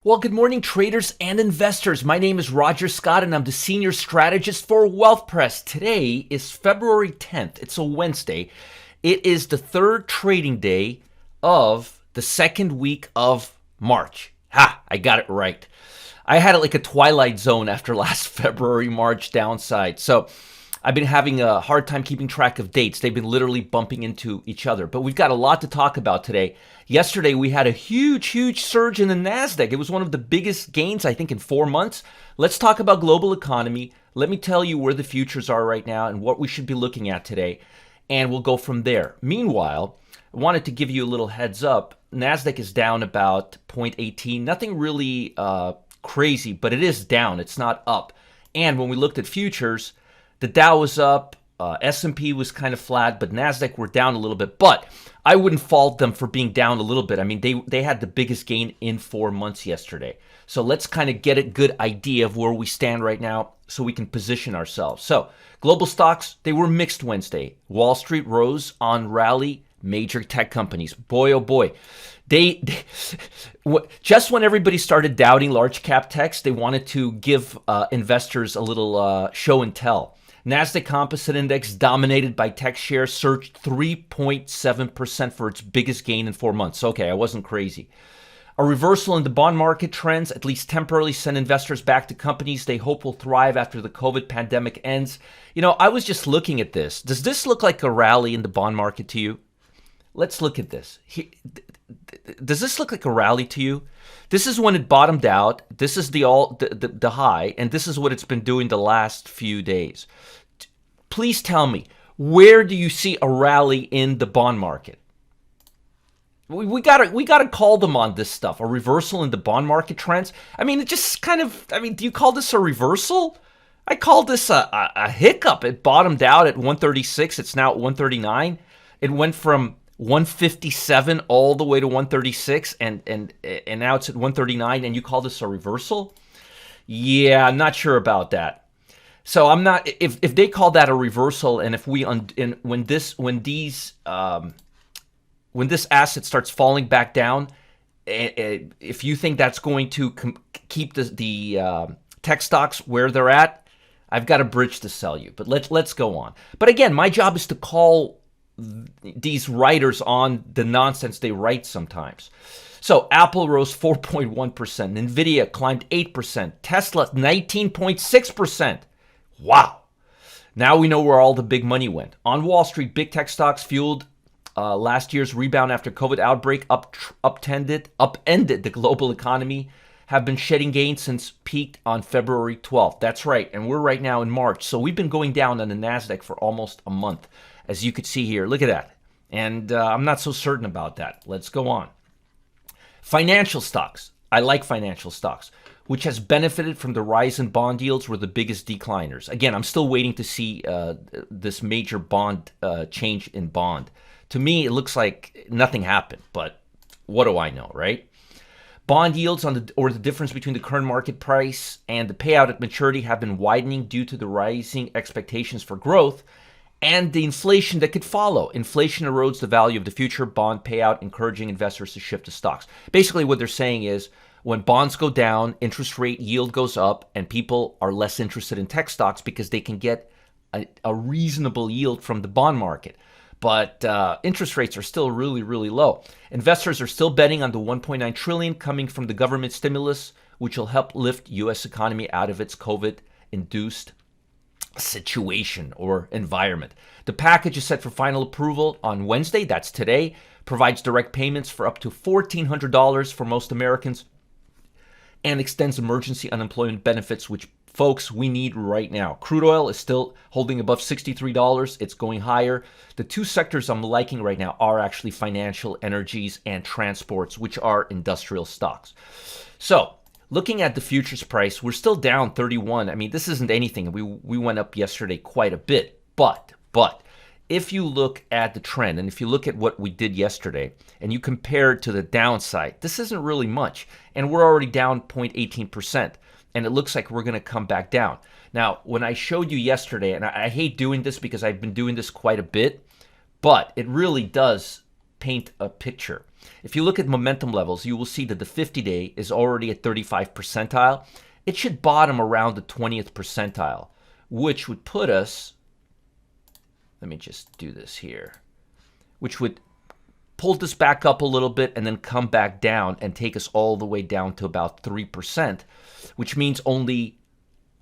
Well, good morning, traders and investors. My name is Roger Scott, and I'm the senior strategist for Wealth Press. Today is February 10th. It's a Wednesday. It is the third trading day of the second week of March. Ha! I got it right. I had it like a twilight zone after last February, March downside. So I've been having a hard time keeping track of dates. They've been literally bumping into each other. But we've got a lot to talk about today. Yesterday, we had a huge surge in the NASDAQ. It was one of the biggest gains, I think, in 4 months. Let's talk about global economy. Let me tell you where the futures are right now and what we should be looking at today. And we'll go from there. Meanwhile, I wanted to give you a little heads up. NASDAQ is down about 0.18. Nothing really crazy, but it is down. It's not up. And when we looked at futures, the Dow was up, S&P was kind of flat, but NASDAQ were down a little bit. But I wouldn't fault them for being down a little bit. I mean, they had the biggest gain in 4 months yesterday. So let's kind of get a good idea of where we stand right now so we can position ourselves. So global stocks, they were mixed Wednesday. Wall Street rose on rally major tech companies. Boy, oh boy. They just when everybody started doubting large cap techs, they wanted to give investors a little show and tell. NASDAQ Composite Index, dominated by tech shares, surged 3.7% for its biggest gain in 4 months. Okay, I wasn't crazy. A reversal in the bond market trends, at least temporarily, sent investors back to companies they hope will thrive after the COVID pandemic ends. You know, I was just looking at this. Does this look like a rally in the bond market to you? Let's look at this. Does this look like a rally to you? This is when it bottomed out. This is the high, and this is what it's been doing the last few days. Please tell me, where do you see a rally in the bond market? We gotta call them on this stuff. A reversal in the bond market trends. I mean, it just kind of. I mean, do you call this a reversal? I call this a hiccup. It bottomed out at 136. It's now at 139. It went from 157 all the way to 136, and now it's at 139, and you call this a reversal? Yeah, I'm not sure about that. So I'm not. If they call that a reversal, and if we when this asset starts falling back down, if you think that's going to keep the tech stocks where they're at, I've got a bridge to sell you. But let's go on. But again, my job is to call these writers on the nonsense they write sometimes. So Apple rose 4.1%, Nvidia climbed 8%, Tesla 19.6%. Wow. Now we know where all the big money went. On Wall Street, big tech stocks fueled last year's rebound after COVID outbreak, upended the global economy, have been shedding gains since peaked on February 12th. That's right, and we're right now in March. So we've been going down on the NASDAQ for almost a month. As you could see here, look at that. And I'm not so certain about that. Let's go on. Financial stocks. I like financial stocks, which has benefited from the rise in bond yields, were the biggest decliners. Again, I'm still waiting to see this major bond change in bond. To me, it looks like nothing happened, but what do I know, right? Bond yields or the difference between the current market price and the payout at maturity have been widening due to the rising expectations for growth and the inflation that could follow. Inflation erodes the value of the future bond payout, encouraging investors to shift to stocks. Basically, what they're saying is when bonds go down, interest rate yield goes up, and people are less interested in tech stocks because they can get a reasonable yield from the bond market. But interest rates are still really low. Investors are still betting on the $1.9 trillion coming from the government stimulus, which will help lift U.S. economy out of its COVID-induced situation or environment. The package is set for final approval on Wednesday, that's today, provides direct payments for up to $1,400 for most Americans, and extends emergency unemployment benefits, which, folks, we need right now. Crude oil is still holding above $63. It's going higher. The two sectors I'm liking right now are actually financial, energies, and transports, which are industrial stocks. So, looking at the futures price, we're still down 31. I mean, this isn't anything. We went up yesterday quite a bit. But if you look at the trend and if you look at what we did yesterday and you compare it to the downside, this isn't really much. And we're already down 0.18%. And it looks like we're going to come back down. Now, when I showed you yesterday, and I hate doing this because I've been doing this quite a bit, but it really does paint a picture. If you look at momentum levels, you will see that the 50-day is already at 35 percentile. It should bottom around the 20th percentile, which would put us, let me just do this here, which would pull this back up a little bit and then come back down and take us all the way down to about 3%, which means only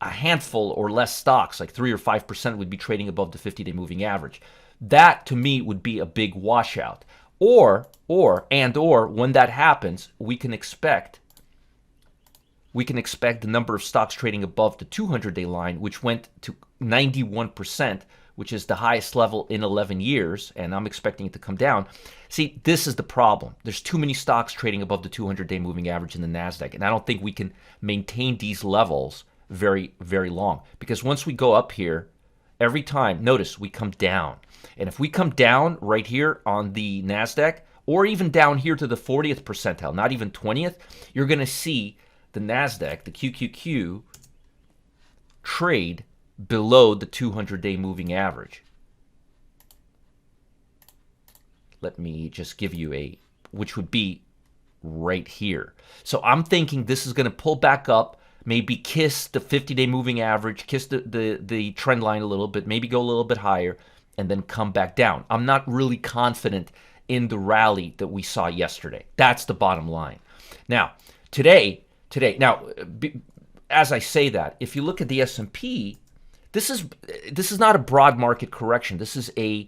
a handful or less stocks, like 3 or 5%, would be trading above the 50-day moving average. That, to me, would be a big washout. Or when that happens, we can expect the number of stocks trading above the 200-day line, which went to 91%, which is the highest level in 11 years, and I'm expecting it to come down. See, this is the problem. There's too many stocks trading above the 200-day moving average in the NASDAQ, and I don't think we can maintain these levels very, very long. Because once we go up here, every time, notice, we come down. And if we come down right here on the NASDAQ, or even down here to the 40th percentile, not even 20th, you're going to see the NASDAQ, the QQQ, trade below the 200-day moving average. Let me just give you which would be right here. So I'm thinking this is going to pull back up, maybe kiss the 50-day moving average, kiss the trend line a little bit, maybe go a little bit higher, and then come back down. I'm not really confident in the rally that we saw yesterday. That's the bottom line. Now, today, as I say that, if you look at the S&P, this is not a broad market correction. This is a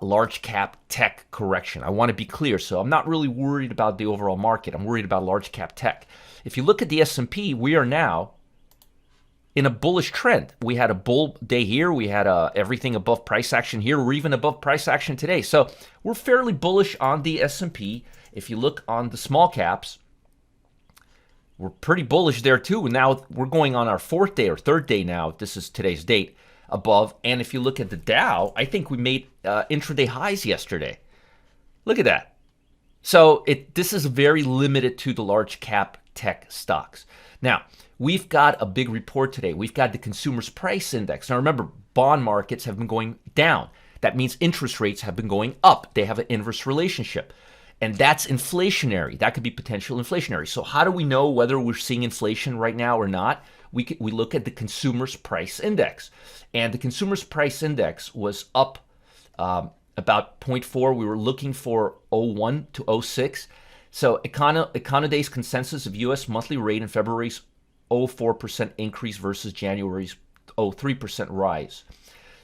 large cap tech correction. I want to be clear. So I'm not really worried about the overall market. I'm worried about large cap tech. If you look at the S&P, we are now in a bullish trend. We had a bull day here. We had everything above price action here. We're even above price action today. So we're fairly bullish on the S&P. If you look on the small caps, we're pretty bullish there too. Now we're going on our fourth day or third day now. This is today's date above. And if you look at the Dow, I think we made intraday highs yesterday. Look at that. So this is very limited to the large cap tech stocks. Now, we've got a big report today. We've got the Consumer's Price Index. Now remember, bond markets have been going down. That means interest rates have been going up. They have an inverse relationship. And that's inflationary. That could be potential inflationary. So how do we know whether we're seeing inflation right now or not? We look at the Consumer's Price Index. And the Consumer's Price Index was up about 0.4. We were looking for 0.1 to 0.6. So Econoday's consensus of U.S. monthly rate in February's 0.4% increase versus January's 0.3% rise.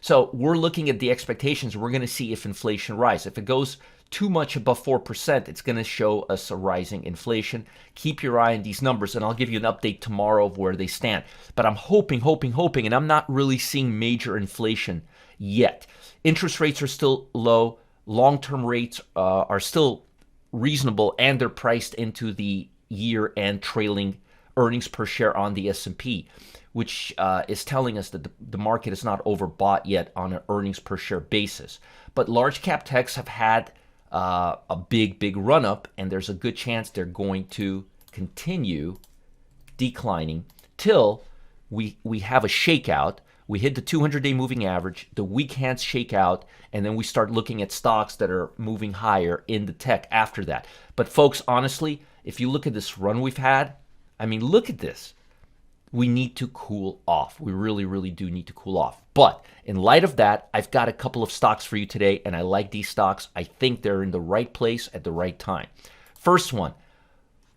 So we're looking at the expectations. We're going to see if inflation rises. If it goes too much above 4%, it's going to show us a rising inflation. Keep your eye on these numbers, and I'll give you an update tomorrow of where they stand. But I'm hoping, and I'm not really seeing major inflation yet. Interest rates are still low. Long-term rates are still reasonable, and they're priced into the year-end trailing earnings per share on the S&P, which is telling us that the market is not overbought yet on an earnings per share basis. But large cap techs have had a big run up, and there's a good chance they're going to continue declining till we have a shakeout. We hit the 200-day moving average, the weak hands shake out, and then we start looking at stocks that are moving higher in the tech after that. But folks, honestly, if you look at this run we've had, I mean, look at this. We need to cool off. We really do need to cool off. But in light of that, I've got a couple of stocks for you today, and I like these stocks. I think they're in the right place at the right time. First one,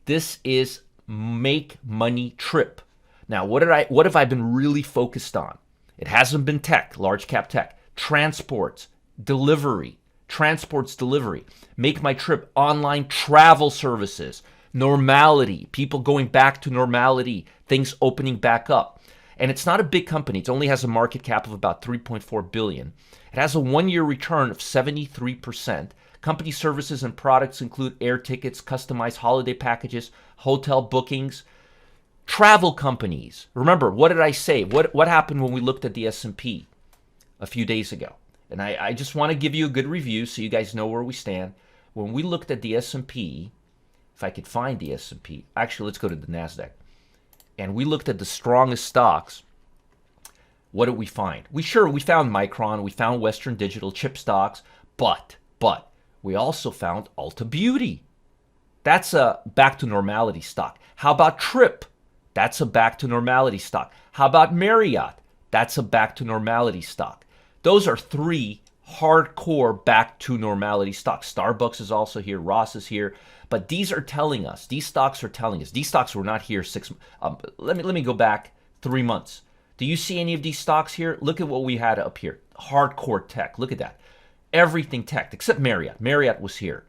this is Make Money Trip. Now, what have I been really focused on? It hasn't been tech, large cap tech, transports, delivery. Make My Trip, online travel services, normality, people going back to normality, things opening back up. And it's not a big company. It only has a market cap of about $3.4 billion. It has a one-year return of 73%. Company services and products include air tickets, customized holiday packages, hotel bookings, travel companies. Remember, what did I say? What happened when we looked at the S&P a few days ago? And I just want to give you a good review so you guys know where we stand. When we looked at the S&P, if I could find the S&P, actually, let's go to the NASDAQ. And we looked at the strongest stocks. What did we find? We found Micron, we found Western Digital, chip stocks, but We also found Ulta Beauty. That's a back to normality stock. How about Trip? That's a back to normality stock. How about Marriott? That's a back to normality stock. Those are three hardcore back to normality stocks. Starbucks is also here. Ross is here. But these stocks are telling us. These stocks were not here let me go back 3 months. Do you see any of these stocks here? Look at what we had up here. Hardcore tech. Look at that. Everything tech except Marriott. Marriott was here,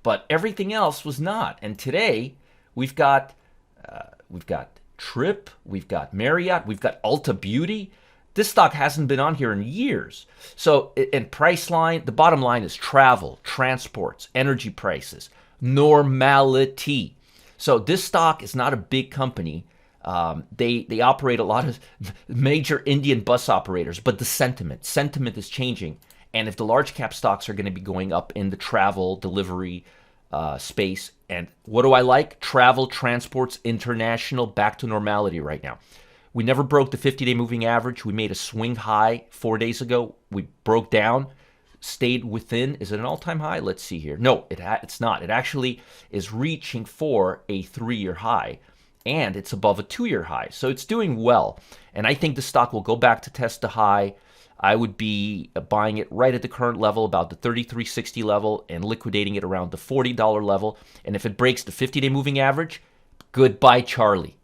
but everything else was not. And today we've got Trip, we've got Marriott, we've got Ulta Beauty. This stock hasn't been on here in years. So, and Priceline, the bottom line is travel, transports, energy prices, normality. So this stock is not a big company. They operate a lot of major Indian bus operators, but the sentiment is changing. And if the large cap stocks are going to be going up in the travel delivery space, and what do I like? Travel, transports, international, back to normality right now. We never broke the 50-day moving average. We made a swing high 4 days ago. We broke down, stayed within. Is it an all-time high? Let's see here. No, it's not. It actually is reaching for a 3-year high, and it's above a 2-year high. So it's doing well. And I think the stock will go back to test the high. I would be buying it right at the current level, about the 33.60 level, and liquidating it around the $40 level. And if it breaks the 50-day moving average, goodbye, Charlie.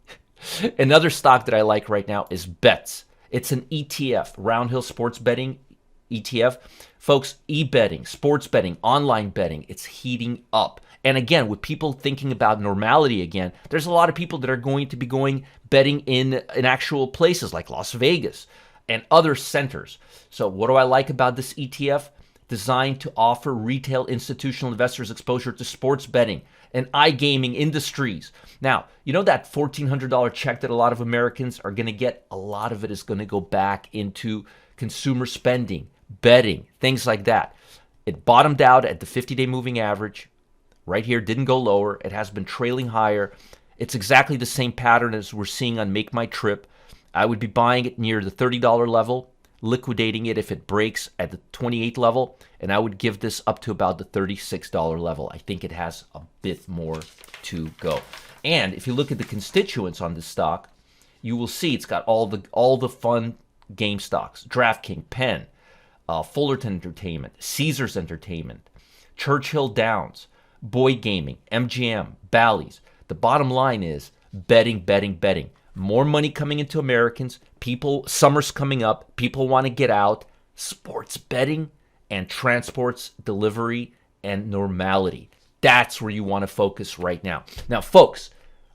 Another stock that I like right now is Bets. It's an ETF, Round Hill Sports Betting ETF. Folks, e-betting, sports betting, online betting, it's heating up. And again, with people thinking about normality again, there's a lot of people that are going to be going betting in actual places like Las Vegas and other centers. So what do I like about this ETF? Designed to offer retail institutional investors exposure to sports betting and iGaming industries. Now, you know that $1,400 check that a lot of Americans are going to get? A lot of it is going to go back into consumer spending, betting, things like that. It bottomed out at the 50-day moving average. Right here, didn't go lower. It has been trailing higher. It's exactly the same pattern as we're seeing on Make My Trip. I would be buying it near the $30 level, liquidating it if it breaks at the 28 level, and I would give this up to about the $36 level. I think it has a bit more to go. And if you look at the constituents on this stock, you will see it's got all the fun game stocks: DraftKings, Penn, Fullerton Entertainment, Caesars Entertainment, Churchill Downs, Boyd Gaming, MGM, Bally's. The bottom line is betting, betting, betting. More money coming into Americans. Summer's coming up. People want to get out. Sports betting and transports, delivery, and normality. That's where you want to focus right now. Now, folks,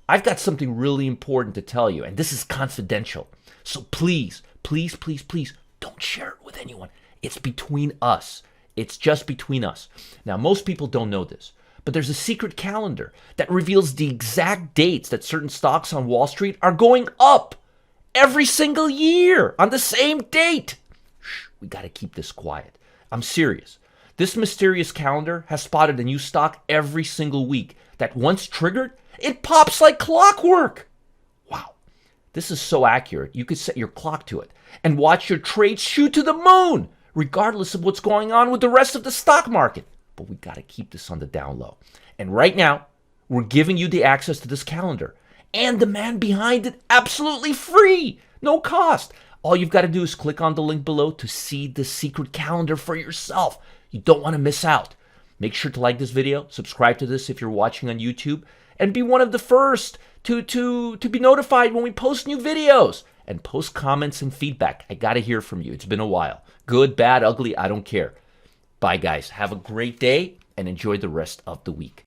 I've got something really important to tell you, and this is confidential. So please, please, please, please don't share it with anyone. It's between us. It's just between us. Now, most people don't know this, but there's a secret calendar that reveals the exact dates that certain stocks on Wall Street are going up every single year on the same date. Shh, we got to keep this quiet. I'm serious. This mysterious calendar has spotted a new stock every single week that once triggered, it pops like clockwork. Wow. This is so accurate. You could set your clock to it and watch your trades shoot to the moon, regardless of what's going on with the rest of the stock market. But we got to keep this on the down low. And right now, we're giving you the access to this calendar and the man behind it absolutely free, no cost. All you've got to do is click on the link below to see the secret calendar for yourself. You don't want to miss out. Make sure to like this video, subscribe to this if you're watching on YouTube, and be one of the first to be notified when we post new videos. And post comments and feedback. I got to hear from you. It's been a while. Good, bad, ugly, I don't care. Bye, guys. Have a great day and enjoy the rest of the week.